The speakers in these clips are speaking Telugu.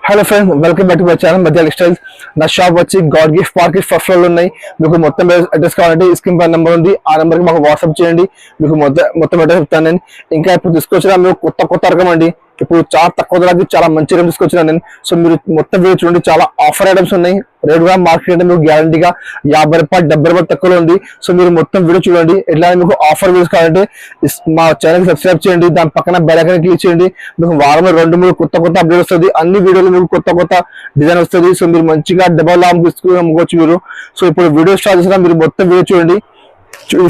Hello friends, welcome back to my channel మధ్య స్టైల్స్. నా షాప్ వచ్చి God gift park first floor లో ఉన్నాయి. మీకు మొత్తం అడ్రస్ కావాలంటే స్క్రీన్ పై నెంబర్ ఉంది, ఆ నెంబర్ కి మాకు వాట్సాప్ చేయండి. మీకు మొత్తం అడ్రస్ చెప్తాను నేను. ఇంకా ఇప్పుడు తీసుకొచ్చిన మేము కొత్త రకం అండి. ఇప్పుడు చాలా తక్కువ ధరకి చాలా మంచి ఐటమ్స్ తీసుకొచ్చిన నేను. సో మీరు మొత్తం వీడియో చూడండి, చాలా ఆఫర్ ఐటమ్స్ ఉన్నాయి. రేట్ కూడా మార్కెట్ అంటే మీకు గ్యారంటీగా 50 రూపాయలు 70 రూపాయలు తక్కువలో ఉంది. సో మీరు మొత్తం వీడియో చూడండి. ఎట్లా మీకు ఆఫర్ వీడియోస్ కావాలంటే మా ఛానల్ సబ్స్క్రైబ్ చేయండి, దాని పక్కన బెల్ ఐకాన్ క్లిక్ చేయండి. మీకు వారంలో 2-3 కొత్త అప్డేట్ వస్తుంది. అన్ని వీడియోలు మీకు కొత్త డిజైన్ వస్తుంది. సో మీరు మంచిగా డబల్ లాభం తీసుకుని అమ్ముకోవచ్చు మీరు. సో ఇప్పుడు వీడియో స్టార్ట్ చేసినా మీరు మొత్తం వీడియో చూడండి.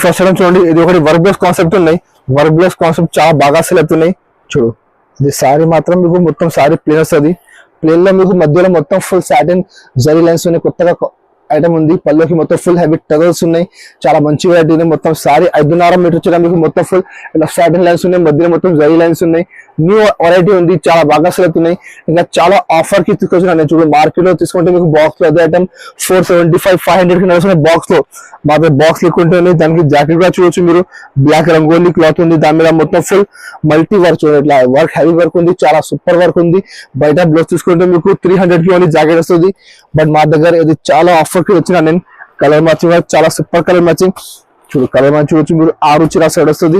ఫస్ట్ ఐటమ్ చూడండి, ఇది ఒకటి వర్క్ బ్లౌజ్ కాన్సెప్ట్ ఉన్నాయి. వర్క్ బ్లౌజ్ కాన్సెప్ట్ చాలా బాగా సెల్ అవుతున్నాయి. చూడు, ఇది సారీ మాత్రం మీకు మొత్తం సారీ ప్లేన్ వస్తుంది. ప్లేన్ లో మీకు మధ్యలో మొత్తం ఫుల్ సాటిన్ జరీ లైన్స్ ఉన్నాయి. కొత్తగా ఐటమ్ ఉంది. పళ్ళకి మొత్తం ఫుల్ హెవీ టగల్స్ ఉన్నాయి. చాలా మంచి వెరైటీ ఉంది. మొత్తం సారీ 5.5 మీటర్ వచ్చేలా మీకు మొత్తం ఫుల్ ఇలా సాటిన్ లైన్స్ ఉన్నాయి. మధ్యలో మొత్తం జరీ లైన్స్ ఉన్నాయి. న్యూ వెరైటీ ఉంది, చాలా బాగా సెల్ అవుతున్నాయి. ఇంకా చాలా ఆఫర్ కి తీసుకొచ్చిన చూడండి. మార్కెట్ లో తీసుకుంటే మీకు బాక్స్ లో అదే ఐటమ్ 475-500 కి నడుస్తున్నాయి. బాక్స్ లో మాత్రం బాక్స్ లెక్కుంటుంది. దానికి జాకెట్ కూడా చూడొచ్చు మీరు. బ్లాక్ రంగోలీ క్లాత్ ఉంది. దాని మీద మొత్తం ఫుల్ మల్టీ వర్క్ చూడండి. ఇట్లా వర్క్ హెవీ వర్క్ ఉంది, చాలా సూపర్ వర్క్ ఉంది. బయట బ్లౌజ్ తీసుకుంటే మీకు 300 కి ఓన్లీ జాకెట్ వస్తుంది. బట్ మా దగ్గర ఇది చాలా ఆఫర్ కి వచ్చిన నేను. కలర్ మ్యాచింగ్ చాలా సూపర్ కలర్ మ్యాచింగ్. చూడు, కలర్ మ్యాచింగ్ చూడొచ్చు మీరు. 6 చీర సైడ్ వస్తుంది.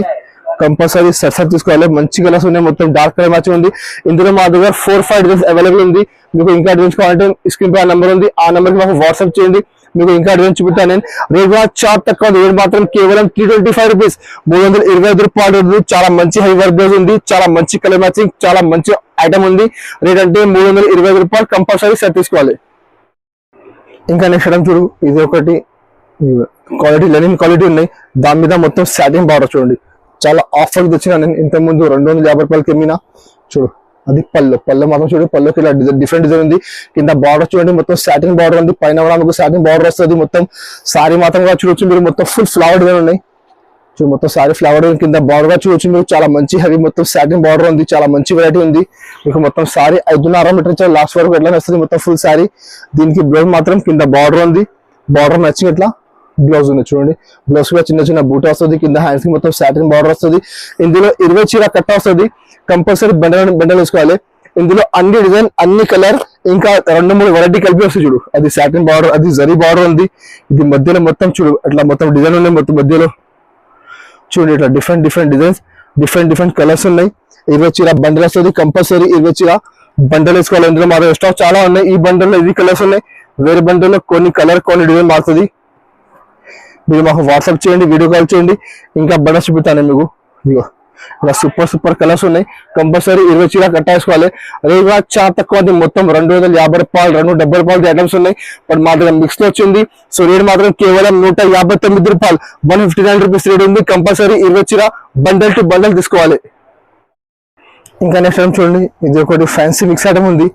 కంపల్సరీ సెట్ తీసుకోవాలి. మంచి కలర్స్ ఉన్నాయి. మొత్తం డార్క్ కలర్ మ్యాచింగ్ ఉంది. ఇందులో మా దగ్గర 4-5 డిజైన్స్ అవైలబుల్ ఉంది. మీకు ఇంకా డిజైన్స్ కావాలంటే స్క్రీన్ పై నెంబర్ ఉంది, ఆ నెంబర్ కి మాకు వాట్సాప్ చేయండి. మీకు ఇంకా డిజైన్ చూపిస్తాను నేను. రేట్ కూడా చాలా తక్కువ. రేట్ మాత్రం కేవలం 325 రూపీస్, 325 రూపాయలు. చాలా మంచి హై వర్క్ బ్లౌజ్ ఉంది. చాలా మంచి కలర్ మ్యాచింగ్, చాలా మంచి ఐటమ్ ఉంది. రేట్ అంటే 325 రూపాయలు. కంపల్సరీ సెట్ తీసుకోవాలి. ఇంకా నెక్స్ట్ ఐటమ్ చూడు, ఇది ఒకటి క్వాలిటీ లెనిన్ క్వాలిటీ ఉన్నాయి. దాని మీద మొత్తం సాటిన్ బార్డర్ చూడండి. చాలా ఆఫర్ వచ్చిన నేను ఇంత ముందు 250 రూపాయలకి అమ్మినా. చూడు, అది పళ్ళు మాత్రం చూడు. పళ్ళుకి ఇలా డిఫరెంట్ డిజైన్ ఉంది. కింద బార్డర్ చూడండి, మొత్తం సాటిన్ బార్డర్ ఉంది. పైన కూడా మీకు సాటిన్ బార్డర్ వస్తుంది. మొత్తం సారీ మాత్రం కూడా చూడొచ్చు మీరు. మొత్తం ఫుల్ ఫ్లవర్ డిజైన్ ఉన్నాయి. చూడు, మొత్తం సారీ ఫ్లవర్ కింద బార్డర్ గా చూడొచ్చు మీరు. చాలా మంచి హెవీ మొత్తం సాటిన్ బార్డర్ ఉంది. చాలా మంచి వెరైటీ ఉంది. మీకు మొత్తం సారీ 5.5 మీటర్ లాస్ట్ వరకు ఎట్లా వస్తుంది మొత్తం ఫుల్ సారీ. దీనికి బ్లౌజ్ మాత్రం కింద బార్డర్ ఉంది. బార్డర్ మ్యాచింగ్ ఇట్లా బ్లౌజ్ ఉంది చూడండి. బ్లౌజ్ కూడా చిన్న బూట వస్తుంది. కింద హ్యాండ్స్ కి మొత్తం సాటిన్ బార్డర్ వస్తుంది. ఇందులో 20 చీర కట్ట వస్తుంది. కంపల్సరీ బండల్ వేసుకోవాలి. ఇందులో అన్ని డిజైన్, అన్ని కలర్, ఇంకా 2-3 వెరైటీ కలిపి వస్తుంది. చూడు, అది సాటిన్ బార్డర్, అది జరీ బార్డర్ ఉంది. ఇది మధ్యలో మొత్తం చూడు అట్లా మొత్తం డిజైన్ ఉన్నాయి. మొత్తం మధ్యలో చూడండి ఇట్లా డిఫరెంట్ డిజైన్స్, డిఫరెంట్ కలర్స్ ఉన్నాయి. 20 చీర బండల్ వస్తుంది. కంపల్సరీ 20 చీర బండల్ వేసుకోవాలి. ఇందులో మా స్టాక్ చాలా ఉన్నాయి. ఈ బండల్లో ఇది కలర్స్ ఉన్నాయి. వేరే బండల్లో కొన్ని కలర్ కొన్ని డిజైన్ మారుతుంది. మీరు మాకు వాట్సాప్ చేయండి, వీడియో కాల్ చేయండి. ఇంకా బండల్స్ చూపుతాను మీకు. ఇగో ఇలా సూపర్ కలర్స్ ఉన్నాయి. కంపల్సరీ 20 చీర కట్టేసుకోవాలి. రేట్ కూడా చాలా తక్కువ. మొత్తం 250 రూపాయలు, 270 రూపాయలు ఐటమ్స్ ఉన్నాయి. బట్ మా దగ్గర మిక్స్ లో వచ్చింది. సో రేట్ మాత్రం కేవలం 159 రూపాయలు, 159 రూపీస్ రేట్ ఉంది. కంపల్సరీ 20 చీర బండల్ టు బండల్ తీసుకోవాలి. ఇంకా నెక్స్ట్ ఐటమ్ చూడండి, ఇది ఒకటి ఫ్యాన్సీ మిక్స్ ఐటమ్ ఉంది.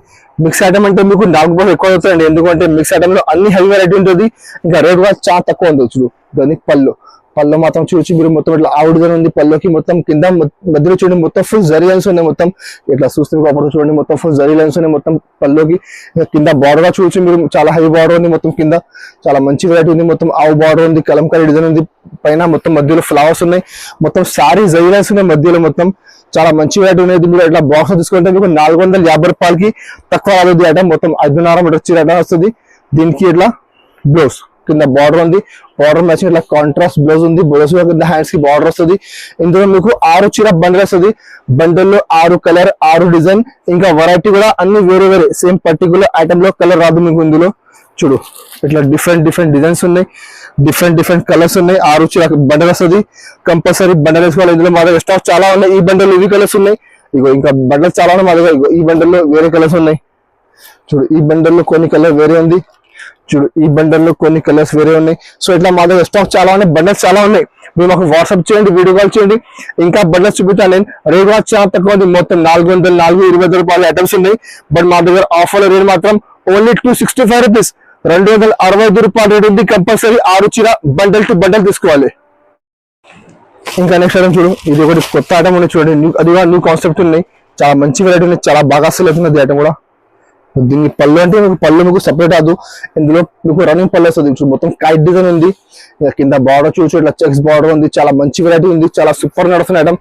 మిక్స్ ఐటమ్ అంటే మీకు 4 బాక్స్ ఎక్కువ అవుతాయండి. ఎందుకంటే మిక్స్ ఐటమ్ లో అన్ని హెవీ వెరైటీ ఉంటుంది. ఇంకా రేట్ కూడా చాలా తక్కువ ఉంది. చూడు, దానికి పళ్ళు మాత్రం చూసి మీరు మొత్తం ఇట్లా ఆవుడుగా ఉంది. పళ్ళుకి మొత్తం కింద మధ్యలో చూడండి మొత్తం ఫుల్ జరీ లైన్స్ ఉన్నాయి. మొత్తం ఇట్లా చూస్తే అప్పుడు చూడండి మొత్తం ఫుల్ జరీ లైన్స్ ఉన్నాయి మొత్తం పళ్ళుకి. కింద బార్డర్ గా చూసి మీరు చాలా హై బార్డర్ ఉంది. మొత్తం కింద చాలా మంచి వెరైటీ ఉంది. మొత్తం ఆవు బార్డర్ ఉంది, కలంకారీ డిజైన్ ఉంది. పైన మొత్తం మధ్యలో ఫ్లవర్స్ ఉన్నాయి. మొత్తం సారీ జరీ లైన్స్ ఉన్నాయి మధ్యలో. మొత్తం చాలా మంచి వెరైటీ ఉన్నాయి. మీరు ఇట్లా బాక్స్ తీసుకుంటే మీకు 450 రూపాయలకి తక్కువ రాలేదు. ఐటమ్ మొత్తం 5.5 మీటర్ చీర ఐటమ్ వస్తుంది. దీనికి ఇట్లా బ్లౌజ్ కింద బార్డర్ ఉంది. బార్డర్ మ్యాచింగ్ ఇట్లా కాంట్రాస్ట్ బ్లౌజ్ ఉంది. బ్లౌజ్ కింద హ్యాండ్స్ కి బార్డర్ వస్తుంది. ఇందులో మీకు 6 చీర బండల్ వస్తుంది. బండల్లో 6 కలర్, 6 డిజైన్, ఇంకా వెరైటీ కూడా అన్ని వేరే సేమ్ పర్టికులర్ ఐటమ్ లో కలర్ రాదు మీకు. ఇందులో చూడు ఇట్లా డిఫరెంట్ డిజైన్స్ ఉన్నాయి. డిఫరెంట్ కలర్స్ ఉన్నాయి. 6 చీర బండల్ వస్తుంది. కంపల్సరీ బండల్ వేసుకోవాలి. ఇందులో మా దగ్గర స్టాక్ చాలా ఉన్నాయి. ఈ బండల్ ఇవి కలర్స్ ఉన్నాయి. ఇగో ఇంకా బండల్స్ చాలా ఉన్నాయి మా దగ్గర. ఈ బండల్లో వేరే కలర్స్ ఉన్నాయి. చూడు, ఈ బండల్లో కొన్ని కలర్ వేరే ఉంది. చూడు, ఈ బండల్లో కొన్ని కలర్స్ వేరే ఉన్నాయి. సో ఇట్లా మా దగ్గర స్టాక్ చాలా ఉన్నాయి. బండల్స్ చాలా ఉన్నాయి. మీరు మాకు వాట్సాప్ చేయండి, వీడియో కాల్ చేయండి. ఇంకా బండల్స్ చూపిస్తాను నేను. రేట్ కూడా చాలా తక్కువ ఉంది. మొత్తం 420 రూపాయల ఐటమ్స్ ఉన్నాయి. బట్ మా దగ్గర ఆఫర్ రేట్ మాత్రం ఓన్లీ 265 రూపీస్, 265 రూపాయల రేట్ ఉంది. కంపల్సరీ 6 చీర బండల్ టు బండల్ తీసుకోవాలి. ఇంకా నెక్స్ట్ ఐటమ్ చూడు, ఇది ఒకటి కొత్త ఐటమ్ ఉంది చూడండి. అది కూడా న్యూ కాన్సెప్ట్ ఉన్నాయి. చాలా మంచి వెరైటీ ఉన్నాయి. చాలా బాగా సెల్ అవుతుంది ఐటమ్ కూడా. దీన్ని పళ్ళు అంటే మీకు పళ్ళు మీకు సపరేట్ అదు. ఇందులో మీకు రన్నింగ్ పళ్ళు వస్తుంది. మొత్తం కైట్ డిజైన్ ఉంది. కింద బార్డర్ చూసి ఇట్లా చెక్స్ బార్డర్ ఉంది. చాలా మంచి వెరైటీ ఉంది. చాలా సూపర్ నడుస్తున్న ఐటమ్.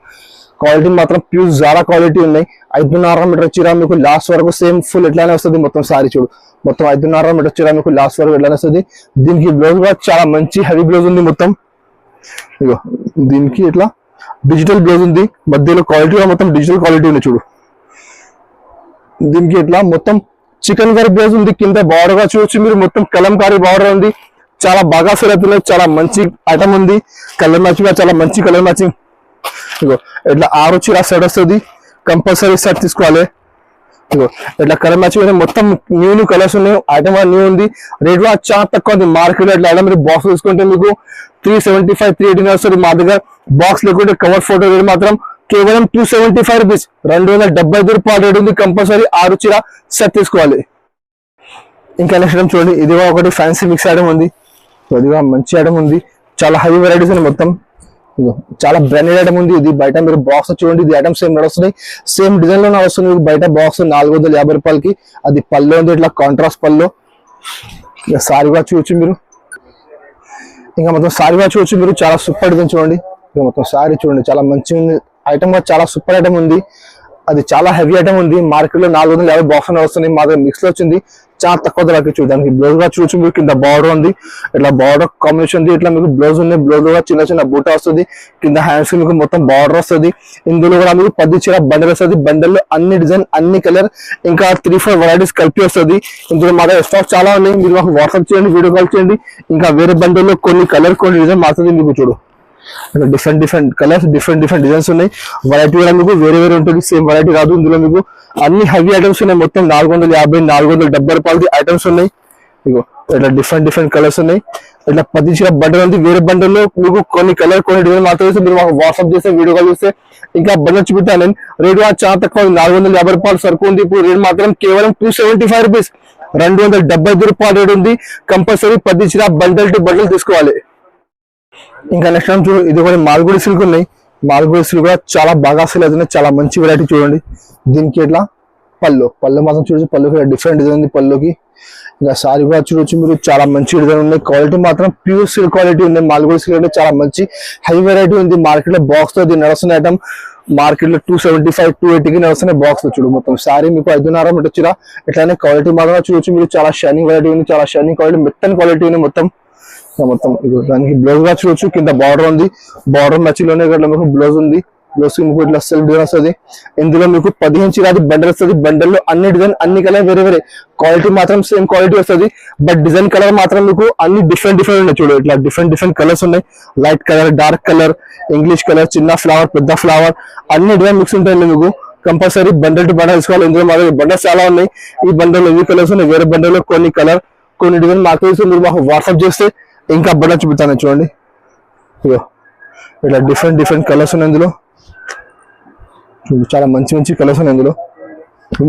క్వాలిటీ మాత్రం ప్యూర్ జారా క్వాలిటీ ఉన్నాయి. 5.5 మీటర్ చీర మీకు లాస్ట్ వరకు సేమ్ ఫుల్ ఎట్లానే వస్తుంది. మొత్తం సారీ చూడు, మొత్తం 5.5 మీటర్ చీర మీకు లాస్ట్ వరకు ఎట్లానే వస్తుంది. దీనికి బ్లౌజ్ కూడా చాలా మంచి హెవీ బ్లౌజ్ ఉంది. మొత్తం ఇగో దీనికి ఇట్లా డిజిటల్ బ్లౌజ్ ఉంది. మధ్యలో క్వాలిటీ కూడా మొత్తం డిజిటల్ క్వాలిటీ ఉంది చూడు. దీనికి ఇట్లా మొత్తం చికెన్ కర్రీ బ్లౌజ్ ఉంది. కింద బార్డర్ గా చూడొచ్చు మీరు, మొత్తం కలంకారీ బార్డర్ ఉంది. చాలా బాగా సేల్ అవుతున్నాయి. చాలా మంచి ఐటమ్ ఉంది. కలర్ మ్యాచింగ్ గా చాలా మంచి కలర్ మ్యాచింగ్. ఇగో ఇట్లా 6 చీర సెట్ వస్తుంది. కంపల్సరీ సెట్ తీసుకోవాలి. ఇగో ఇట్లా కలర్ మ్యాచింగ్ మొత్తం న్యూ కలర్స్ ఉన్నాయి. ఐటమ్ న్యూ ఉంది. రేట్ కూడా చాలా తక్కువ ఉంది. మార్కెట్ లో ఇట్లా మీరు బాక్స్ తీసుకుంటే మీకు 375 380 వస్తుంది. మా దగ్గర బాక్స్ లేకుంటే కవర్ ఫోటో రేట్ మాత్రం కేవలం 275 రూపీస్, 275 రూపాయలు రేట్ ఉంది. కంపల్సరీ 6 చీర సెట్ తీసుకోవాలి. ఇంకా నెక్స్ట్ ఐటమ్ చూడండి. ఇది ఒకటి ఫ్యాన్సీ మిక్స్ ఐటమ్ ఉంది. అదిగా మంచి ఐటమ్ ఉంది. చాలా హై వెరైటీస్ ఉన్నాయి. మొత్తం చాలా బ్రాండెడ్ ఐటమ్ ఉంది. ఇది బయట మీరు బాక్స్ చూడండి. ఇది ఐటమ్ సేమ్ నడుస్తున్నాయి. సేమ్ డిజైన్ లోనే వస్తుంది. బయట బాక్స్ 450 రూపాయలకి. అది పళ్ళు ఉంది. ఇట్లా కాంట్రాస్ట్ పళ్ళు. ఇక సారీ కూడా చూడొచ్చు మీరు. ఇంకా మొత్తం సారీ కూడా చూడొచ్చు మీరు. చాలా సూపర్ డిజైన్ చూడండి. ఇక మొత్తం సారీ చూడండి. చాలా మంచి ఉంది. ఐటమ్ కూడా చాలా సూపర్ ఐటమ్ ఉంది. అది చాలా హెవీ ఐటమ్ ఉంది. మార్కెట్ లో 450 బాక్స్ వస్తుంది. మా దగ్గర మిక్స్ లో వచ్చింది. చాలా తక్కువ ధరకి చూడడానికి. బ్లౌజ్ గా చూడొచ్చు మీరు. కింద బార్డర్ ఉంది. ఇట్లా బార్డర్ కాంబినేషన్ ఉంది. ఇట్లా మీకు బ్లౌజ్ ఉంది. బ్లౌజ్ కూడా చిన్న చిన్న బూట వస్తుంది. కింద హ్యాండ్స్ మీకు మొత్తం బార్డర్ వస్తుంది. ఇందులో కూడా మీకు 10 చీర బండల్ వస్తుంది. బండల్ లో అన్ని డిజైన్, అన్ని కలర్, ఇంకా 3-4 వెరైటీస్ కలిపి వస్తుంది. ఇందులో మా దగ్గర స్టాక్ చాలా ఉన్నాయి. మీరు మాకు వాట్సాప్ చేయండి, వీడియో కాల్ చేయండి. ఇంకా వేరే బండల్లో కొన్ని కలర్, కొన్ని డిజైన్ మారుతుంది. మీకు చూడు డిఫరెంట్ కలర్స్, డిఫరెంట్ డిజైన్స్ ఉన్నాయి. వెరైటీ కూడా మీకు వేరే ఉంటుంది. సేమ్ వెరైటీ కాదు. ఇందులో మీకు అన్ని హెవీ ఐటమ్స్ ఉన్నాయి. మొత్తం 450 470 రూపాయలది ఐటమ్స్ ఉన్నాయి. ఇగో ఇట్లా డిఫరెంట్ కలర్స్ ఉన్నాయి. ఇట్లా 10 చీర బండల్ ఉంది. వేరే బండల్లో మీకు కొన్ని కలర్, కొన్ని డిజైన్ మాత్రమే. మీరు మాకు వాట్సాప్ చేస్తే, వీడియో కాల్ చేస్తే ఇంకా బండల్ చూపిస్తాను నేను. రేట్ కూడా చాలా తక్కువ, 450 రూపాయలు సరుకు ఉంది. ఇప్పుడు రేట్ మాత్రం కేవలం 275 రూపీస్, 275 రూపాయలు రేట్ ఉంది. కంపల్సరీ 10 చీర బండల్ టు బండల్ తీసుకోవాలి. ఇంకా నెక్స్ట్ టైం చూడు. ఇది కూడా మాల్గుడి సిల్క్ ఉన్నాయి. మాల్గుడి సిల్క్ కూడా చాలా బాగా సేల్ అవుతున్నాయి. చాలా మంచి వెరైటీ చూడండి. దీనికి ఇట్లా పళ్ళు మాత్రం చూడొచ్చు. పళ్ళుకి డిఫరెంట్ డిజైన్ ఉంది. పళ్ళుకి ఇంకా సారీ కూడా చూడొచ్చు మీరు. చాలా మంచి డిజైన్ ఉన్నాయి. క్వాలిటీ మాత్రం ప్యూర్ సిల్క్ క్వాలిటీ ఉంది. మాల్గుడి సిల్క్ అంటే చాలా మంచి హై వెరైటీ ఉంది. మార్కెట్ లో బాక్స్ తో ఇది నడుస్తున్న ఐటమ్. మార్కెట్ లో 275 280కి నడుస్తున్న బాక్స్ లో చూడు. మొత్తం సారీ మీకు 5.5 మీటర్ చీర. ఇట్లానే క్వాలిటీ మాత్రం చూడొచ్చు మీరు. చాలా షైనింగ్ వెరైటీ ఉంది. చాలా షైనింగ్ క్వాలిటీ, మెత్తని క్వాలిటీ ఉంది. మొత్తం దానికి బ్లౌజ్ గా చూడొచ్చు. కింద బార్డర్ ఉంది. బార్డర్ మ్యాచింగ్ లోనే మీకు బ్లౌజ్ ఉంది. బ్లౌజ్ మీకు ఇట్లా సెల్ఫ్ డిజైన్ వస్తుంది. ఇందులో మీకు 15 చీర బండల్ వస్తుంది. బండల్ లో అన్ని డిజైన్, అన్ని కలర్ వేరే. క్వాలిటీ మాత్రం సేమ్ క్వాలిటీ వస్తుంది. బట్ డిజైన్ కలర్ మాత్రం మీకు అన్ని డిఫరెంట్ ఉన్నాయి. చూడు ఇట్లా డిఫరెంట్ కలర్స్ ఉన్నాయి. Light colour, dark colour, English colour, చిన్న ఫ్లవర్, పెద్ద ఫ్లవర్, అన్ని డిజైన్ మిక్స్ ఉంటాయి. మీకు కంపల్సరీ బండల్ టు బండల్ తీసుకోవాలి. ఇందులో మా దగ్గర బండల్స్ చాలా ఉన్నాయి. ఈ బండల్ ఇవి కలర్స్ ఉన్నాయి. వేరే బండల్ లో కొన్ని కలర్, కొన్ని డిజైన్ మాకు తెలుసు. మీరు మాకు వాట్సాప్ చేస్తే ఇంకా బండల్ చూపుతాను చూడండి. ఇగో ఇట్లా డిఫరెంట్ కలర్స్ ఉన్నాయి. ఇందులో చాలా మంచి కలర్స్ ఉన్నాయి. ఇందులో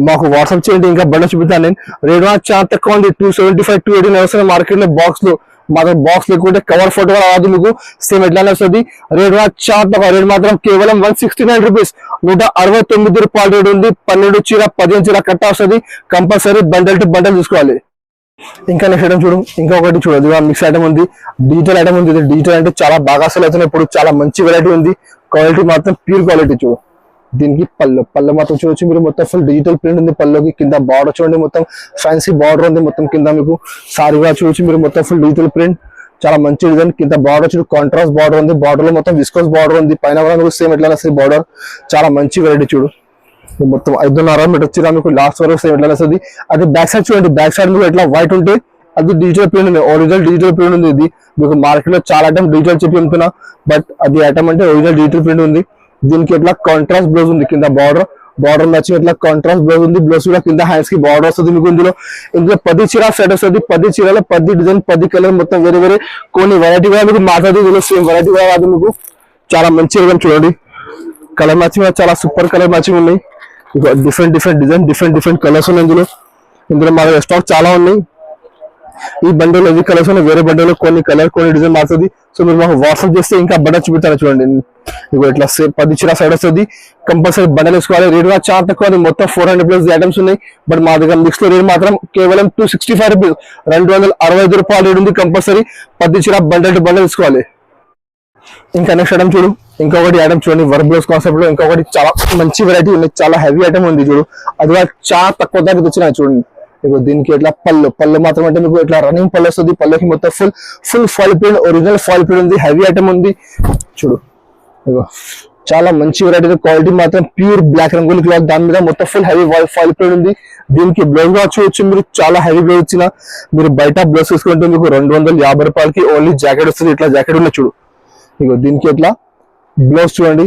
మాకు వాట్సాప్ చేయండి, ఇంకా బండల్ చూపుతాను నేను. రేట్ చాలా తక్కువ ఉంది. 275 280 వస్తుంది మార్కెట్ లో. బాక్స్ లో మా దగ్గర బాక్స్ లేకుంటే కవర్ ఫోటో రాదు మీకు. సేమ్ ఎట్లానే వస్తుంది. రేట్ చాలా తక్కువ. రేట్ మాత్రం కేవలం 169 రూపీస్, 169 రూపాయలు రేట్ ఉంది. 12 చీర 15 చీర కట్ట వస్తుంది. కంపల్సరీ బండల్ టు బండల్ తీసుకోవాలి. ఇంకా నెక్స్ట్ ఐటమ్ చూడు. ఇంకా ఒకటి చూడదు, మిక్స్ ఐటమ్ ఉంది. డిజిటల్ ఐటమ్ ఉంది. డిజిటల్ అంటే చాలా బాగా అసలు అవుతున్నాయి ఇప్పుడు. చాలా మంచి వెరైటీ ఉంది. క్వాలిటీ మాత్రం ప్యూర్ క్వాలిటీ చూడు. దీనికి పళ్ళు మాత్రం చూడొచ్చు మీరు. మొత్తం ఫుల్ డిజిటల్ ప్రింట్ ఉంది. పళ్ళుకి కింద బార్డర్ చూడండి. మొత్తం ఫ్యాన్సీ బార్డర్ ఉంది. మొత్తం కింద మీకు సారీ కూడా చూడొచ్చు మీరు. మొత్తం ఫుల్ డిజిటల్ ప్రింట్, చాలా మంచి డిజైన్. కింద బార్డర్ చూడు, కాంట్రాస్ట్ బార్డర్ ఉంది. బార్డర్ లో మొత్తం విస్కోస్ బార్డర్ ఉంది. పైన కూడా మీకు సేమ్ ఎట్లా వస్తుంది బార్డర్. చాలా మంచి వెరైటీ చూడు. మొత్తం 5.5 మీటర్ వచ్చి మీకు లాస్ట్ వరకు సేమ్ ఎట్లా వస్తుంది. అది బ్యాక్ సైడ్ చూడండి. బ్యాక్ సైడ్ మీకు ఎట్లా వైట్ ఉంటే అది డిజిటల్ ప్రింట్ ఉంది. ఒరిజినల్ డిజిటల్ ప్రింట్ ఉంది. ఇది మీకు మార్కెట్ లో చాలా ఐటమ్ డిజిటల్ చెప్పి అమ్ముతున్నా, బట్ అది ఐటమ్ అంటే ఒరిజినల్ డిజిటల్ ప్రింట్ ఉంది. దీనికి ఎట్లా కాంట్రాస్ట్ బ్లౌజ్ ఉంది. కింద బార్డర్ మ్యాచింగ్ ఎట్లా కాంట్రాస్ట్ బ్లౌజ్ ఉంది. బ్లౌజ్ కూడా కింద హ్యాండ్స్ కి బార్డర్ వస్తుంది మీకు. ఇందులో 10 చీర సెట్ వస్తుంది. 10 చీరలో 10 డిజైన్, 10 కలర్, మొత్తం వేరే కొన్ని వెరైటీ కూడా మీకు మాట్లాడి. ఇందులో సేమ్ వెరైటీ కూడా కాదు మీకు. చాలా మంచి ఐటమ్ చూడండి. కలర్ మ్యాచింగ్ చాలా సూపర్ కలర్ మ్యాచింగ్ ఉన్నాయి. డిఫరెంట్ డిజైన్, డిఫరెంట్ కలర్స్ ఉన్నాయి. ఇందులో మా స్టాక్ చాలా ఉన్నాయి. ఈ బండిలో ఎన్ని కలర్స్ ఉన్నాయి. వేరే బండిలో కొన్ని కలర్, కొన్ని డిజైన్ మారుతుంది. సో మీరు మాకు వాట్సాప్ చేస్తే ఇంకా బండల్ చూపిస్తాను చూడండి. ఇగో ఇట్లా 10 చీర సైడ్ వస్తుంది. కంపల్సరీ బండల్ వేసుకోవాలి. రేట్ కూడా చాలా తక్కువ. మొత్తం 400+ ఐటమ్స్ ఉన్నాయి. బట్ మా దగ్గర మిక్స్ లో రేట్ మాత్రం కేవలం 265 రూపీస్, 265 రూపాయలు రేట్ ఉంది. కంపల్సరీ 10 చీర బండల్ టు బండల్ తీసుకోవాలి. ఇంకా నెక్స్ట్ ఐటమ్ చూడు. ఇంకొకటి ఐటమ్ చూడండి వర్క్ బ్లౌజ్ కాన్సెప్ట్ లో ఇంకొకటి చాలా మంచి వెరైటీ ఉంది, చాలా హెవీ ఐటమ్ ఉంది చూడు. అది కూడా చాలా తక్కువ ధరకు వచ్చినాయి చూడండి. మీకు దీనికి ఇట్లా పళ్ళు మాత్రం అంటే మీకు ఇట్లా రన్నింగ్ పళ్ళు వస్తుంది. పళ్ళుకి మొత్తం full fall print, original fall print ఉంది, హెవీ ఐటమ్ ఉంది చూడు. చాలా మంచి వెరైటీ, క్వాలిటీ మాత్రం ప్యూర్ బ్లాక్ రంగులు క్లాత్, దాని మీద మొత్తం ఫుల్ హెవీ ఫాల్ ప్రింట్ ఉంది. దీనికి బ్లౌజ్ గా చూడొచ్చు మీరు, చాలా హెవీ బ్లౌజ్ వచ్చిన మీరు బయట బ్లౌజ్ తీసుకుంటే మీకు 250 రూపాయలకి ఓన్లీ జాకెట్ వస్తుంది. ఇట్లా జాకెట్ ఉన్న చూడు. ఇగో దీనికి ఇట్లా బ్లౌజ్ చూడండి,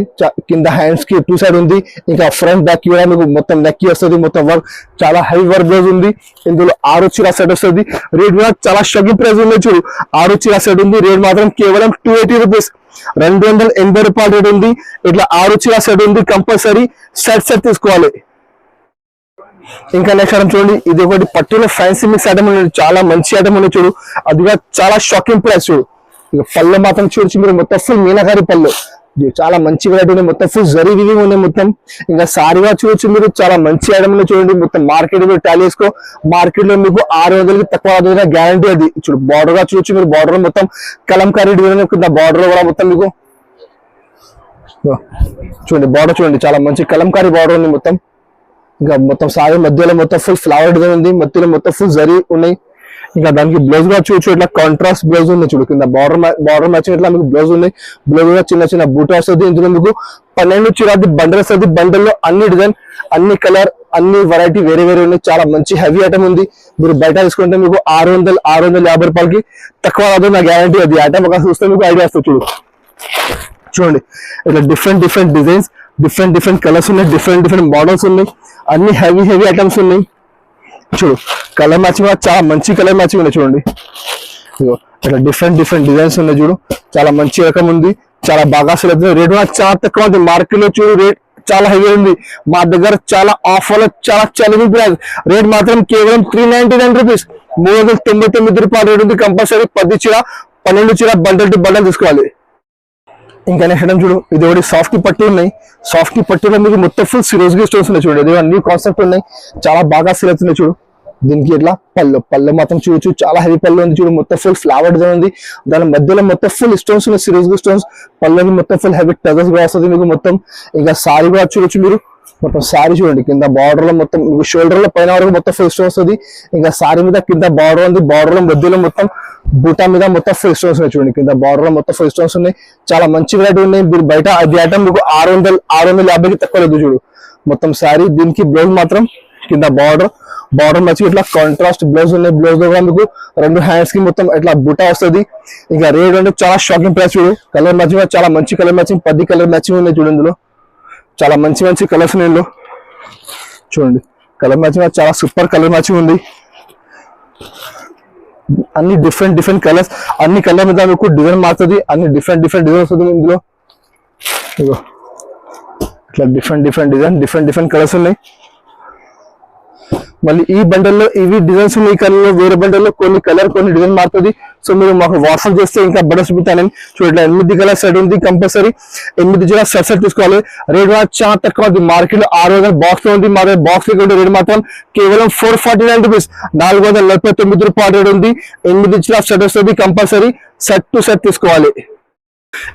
కింద హ్యాండ్స్ కి 2 సైడ్ ఉంది, ఇంకా ఫ్రంట్ బ్యాక్ కూడా మీకు మొత్తం నెక్ వస్తుంది, మొత్తం వర్క్ చాలా హెవీ వర్క్ బ్లౌజ్ ఉంది. ఇందులో 6 చీర సెట్ వస్తుంది. రేట్ కూడా చాలా షాకింగ్ ప్రైస్ ఉంది చూడు. 6 చీర సెట్ ఉంది, రేట్ మాత్రం కేవలం 280 రూపీస్, 280 రూపాయలు రేట్ ఉంది. ఇట్లా 6 చీర సెట్ ఉంది, కంపల్సరీ సెట్ తీసుకోవాలి. ఇంకా నెక్స్ట్ ఐటమ్ చూడండి, ఇది ఒకటి పట్టులో ఫ్యాన్సీ మిక్స్ ఐటమ్ ఉంది, చాలా మంచి ఐటమ్ ఉంది చూడు. అది కూడా చాలా షాకింగ్ ప్రైస్ చూడు. ఇక పళ్ళు మాత్రం చూడొచ్చు మీరు, మొత్తం ఫుల్ మీనాకారి పళ్ళు, చాలా మంచి వెరైటీ ఉన్నాయి, మొత్తం ఫుల్ జరీ వివి ఉన్నాయి మొత్తం. ఇంకా సారీగా చూడొచ్చు మీరు, చాలా మంచి ఐటమ్ చూడండి. మొత్తం మార్కెట్ లో టాలీ చేసుకో, మార్కెట్ లో మీకు 600కి తక్కువ గ్యారంటీ అది చూడు. బార్డర్ గా చూడొచ్చు మీరు, బార్డర్ మొత్తం కలంకారీ డిజైన్ కింద, బార్డర్ కూడా మొత్తం మీకు చూడండి, బార్డర్ చూడండి చాలా మంచి కలంకారీ బార్డర్ ఉంది మొత్తం. ఇంకా మొత్తం సారీ మధ్యలో మొత్తం ఫుల్ ఫ్లవర్ డిజైన్ ఉంది, మధ్యలో మొత్తం ఫుల్ జరీ ఉన్నాయి. ఇంకా దానికి బ్లౌజ్ గా చూడొచ్చు, ఇట్లా కాంట్రాస్ట్ బ్లౌజ్ ఉంది చూడు. కింద బార్డర్ మ్యాచింగ్ ఇట్లా మీకు బ్లౌజ్ ఉంది. బ్లౌజ్ గా చిన్న బూటా వస్తుంది. ఇందులో మీకు 12 చీరాది బండల్ వస్తుంది. బండల్లో అన్ని డిజైన్, అన్ని కలర్, అన్ని వెరైటీ వేరే ఉన్నాయి. చాలా మంచి హెవీ ఐటమ్ ఉంది. మీరు బయట తీసుకుంటే మీకు 650 రూపాయలకి తక్కువ రాదు, నా గ్యారంటీ. అది ఐటమ్ ఒక చూస్తే మీకు ఐడియా వస్తుంది చూడు. చూడండి ఇట్లా డిఫరెంట్ డిజైన్స్, డిఫరెంట్ కలర్స్ ఉన్నాయి, డిఫరెంట్ మోడల్స్ ఉన్నాయి, అన్ని హెవీ ఐటమ్స్ ఉన్నాయి చూడు. కలర్ మ్యాచింగ్ చాలా మంచి కలర్ మ్యాచింగ్ ఉన్నాయి చూడండి. ఇట్లా డిఫరెంట్ డిజైన్స్ ఉన్నాయి చూడు. చాలా మంచి రకం ఉంది, చాలా బాగా సెల్ అవుతుంది. రేట్ కూడా చాలా తక్కువ ఉంది. మార్కెట్ లో చూడు రేట్ చాలా హెవీ ఉంది. మా దగ్గర చాలా ఆఫర్లో చాలా చలివి ప్రైస్. రేట్ మాత్రం కేవలం 399 రూపీస్, 399 రూపాయలు రేట్ ఉంది. కంపల్సరీ 10 చీర 12 చీర బండల్ టు బండల్ తీసుకోవాలి. ఇంకా నెక్స్ట్ ఐటమ్ చూడు, ఇది ఒకటి సాఫ్ట్ పట్టు ఉన్నాయి. సాఫ్ట్ పట్టులో మీకు మొత్తం ఫుల్ సిరోజ్గా స్టోన్స్ ఉన్నాయి చూడు. ఇది అన్ని కాన్సెప్ట్ ఉన్నాయి, చాలా బాగా సెల్ అవుతున్నాయి చూడు. దీనికి ఇట్లా పళ్ళు మాత్రం చూడొచ్చు, చాలా హెవీ పళ్ళు ఉంది చూడు. మొత్తం ఫుల్ ఫ్లవర్ డిజైన్ ఉంది, దాని మధ్యలో మొత్తం ఫుల్ స్టోన్స్ ఉన్నాయి, సిరోజ్గా స్టోన్స్. పళ్ళకి మొత్తం ఫుల్ హెవీ టజర్స్ కూడా వస్తుంది మీకు మొత్తం. ఇంకా సారీ కూడా చూడొచ్చు మీరు, మొత్తం సారీ చూడండి. కింద బార్డర్ లో మొత్తం షోల్డర్ లో పైన వరకు మొత్తం ఫుల్ స్టోన్స్ వస్తుంది. ఇంకా సారీ మీద కింద బార్డర్ ఉంది, బార్డర్ లో మధ్యలో మొత్తం బూటా మీద మొత్తం ఫుల్ స్టోన్స్ ఉన్నాయి చూడండి. కింద బార్డర్ లో మొత్తం ఫుల్ స్టోన్స్ ఉన్నాయి, చాలా మంచి వెరైటీ ఉన్నాయి. మీరు బయట అది ఐటమ్ మీకు 650కి తక్కువ లేదు చూడు. మొత్తం సారీ, దీనికి బ్లౌజ్ మాత్రం కింద బార్డర్ మంచిగా ఇట్లా కాంట్రాస్ట్ బ్లౌజ్ ఉన్నాయి. బ్లౌజ్ లో కూడా మీకు 2 హ్యాండ్స్ కి మొత్తం ఇట్లా బూటా వస్తుంది. ఇంకా రేట్ అంటే చాలా షాకింగ్ ప్రైస్ చూడు. కలర్ మ్యాచింగ్ చాలా మంచి కలర్ మ్యాచింగ్, 10 కలర్ మ్యాచింగ్ ఉన్నాయి చూడు. ఇందులో చాలా మంచి కలర్స్ ఉన్నాయి చూడండి. కలర్ మ్యాచింగ్ చాలా సూపర్ కలర్ మ్యాచింగ్ ఉంది. అన్ని డిఫరెంట్ కలర్స్, అన్ని కలర్ మీద మీకు డిజైన్ మారుతుంది, అన్ని డిఫరెంట్ డిజైన్ వస్తుంది ఇందులో. ఇట్లా డిఫరెంట్ డిజైన్, డిఫరెంట్ కలర్స్ ఉన్నాయి. మళ్ళీ ఈ బండల్లో ఇవి డిజైన్స్ ఉన్నాయి, ఈ కలర్ లో వేరే బండల్లో కొన్ని కలర్ కొన్ని డిజైన్ మారుతుంది. సో మీరు మాకు వాట్సాప్ చేస్తే ఇంకా బెటర్ చూపిస్తానని చూడండి. 8 కలర్ సెట్ ఉంది, కంపల్సరీ 8 జర సెట్ తీసుకోవాలి. రేట్ చాలా తక్కువ ఉంది. మార్కెట్ లో 600 బాక్స్ లో ఉంది, మా దగ్గర బాక్స్ రేట్ మాత్రం కేవలం 449 రూపీస్, 449 రూపాయలు రేట్ ఉంది. 8 జర సెట్ వస్తుంది, కంపల్సరీ సెట్ టు సెట్ తీసుకోవాలి.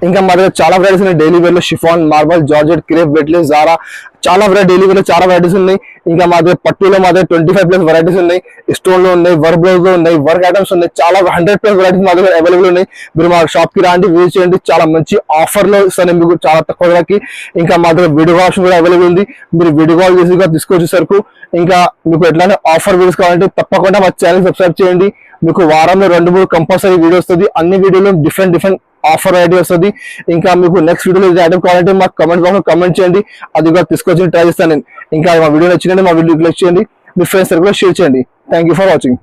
ఇంకా మా దగ్గర చాలా వెరైటీస్ ఉన్నాయి. డైలీ వేర్ లో chiffon, marble, georgette, crepe, వెట్లెస్, Zara, చాలా డైలీ వేర్ లో చాలా వెరైటీస్ ఉన్నాయి. ఇంకా మా దగ్గర పట్టులో మా దగ్గర 25+ వెరైటీస్ ఉన్నాయి. స్టోన్ లో ఉన్నాయి, వర్క్ బ్లౌజ్ లో ఉన్నాయి, వర్క్ ఐటమ్స్ ఉన్నాయి, చాలా 100+ వెరైటీస్ మా దగ్గర అవైలబుల్ ఉన్నాయి. మీరు మా షాప్ కి రాండి, విజిట్ చేయండి. చాలా మంచి ఆఫర్ లో ఇస్తాను మీకు, చాలా తక్కువ ధరకి. ఇంకా మా దగ్గర వీడియో కాల్స్ కూడా అవైలబుల్ ఉంది. మీరు వీడియో కాల్ చేసి తీసుకోవచ్చు సరుకు. ఇంకా మీకు ఎట్లానే ఆఫర్ వీడియోస్ కావాలంటే తప్పకుండా మా ఛానల్ సబ్స్క్రైబ్ చేయండి. మీకు వారంలో 2-3 కంపల్సరీ వీడియో వస్తుంది. అన్ని వీడియోలో డిఫరెంట్ ఆఫర్ ఐడి వస్తుంది. ఇంకా మీకు నెక్స్ట్ వీడియోలో ఇది ఐటమ్ కావాలంటే మాకు కమెంట్ బాక్స్ లో కమెంట్ చేయండి, అది కూడా తీసుకొచ్చి ట్రై చేస్తాను నేను. ఇంకా మా వీడియో నచ్చిందంటే మా వీడియో లైక్ చేయండి, మీ ఫ్రెండ్స్ సర్కిల్ షేర్ చేయండి. Thank you for watching.